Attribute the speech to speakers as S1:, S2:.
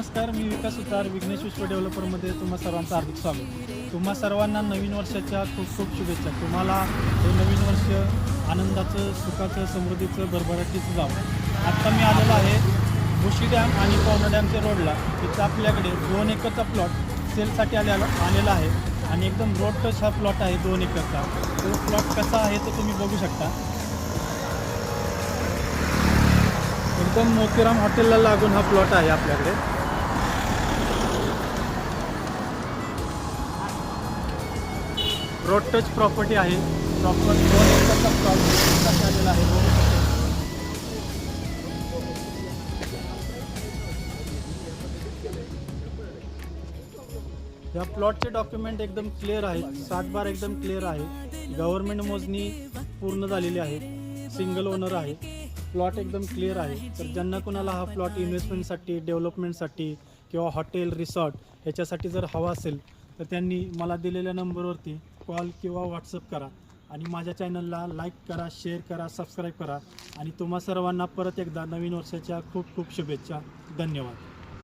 S1: नमस्कार, मी विकास सुतार, विघ्नेश विश्व डेव्हलपरमध्ये तुम्हा सर्वांचं हार्दिक स्वागत. तुम्हा सर्वांना नवीन वर्षाच्या खूप खूप शुभेच्छा. तुम्हाला हे नवीन वर्ष आनंदाचं, सुखाचं, समृद्धीचं, भरभराटीचं जावं. आत्ता मी आलेलो आहे भुशी डॅम आणि पवना डॅमच्या रोडला. तिथं आपल्याकडे 2 एकरचा प्लॉट सेलसाठी आलेला आहे आणि एकदम रोड टच हा प्लॉट आहे 2 एकरचा. तो प्लॉट कसा आहे तो तुम्ही बघू शकता. एकदम मोतीराम हॉटेलला लागून हा प्लॉट आहे आपल्याकडे. रोड टच प्रॉपर्टी आहे. प्रॉपर 2 एकरचा प्लॉट आलेला आहे. बघू शकता. या प्लॉटचे डॉक्युमेंट एकदम क्लिअर आहेत. 60 एकदम क्लिअर आहे. गव्हर्नमेंट मोजणी पूर्ण झालेली आहे. सिंगल ओनर आहे. प्लॉट एकदम क्लिअर आहे. तर ज्यांना कोणाला हा प्लॉट इन्व्हेस्टमेंटसाठी, डेव्हलपमेंटसाठी किंवा हॉटेल, रिसॉर्ट ह्याच्यासाठी जर हवा असेल तर त्यांनी मला दिलेल्या नंबरवरती कॉल किंवा व्हॉट्सअप करा आणि माझ्या चॅनलला लाईक करा, शेअर करा, सबस्क्राईब करा आणि तुम्हा सर्वांना परत एकदा नवीन वर्षाच्या खूप खूप शुभेच्छा. धन्यवाद.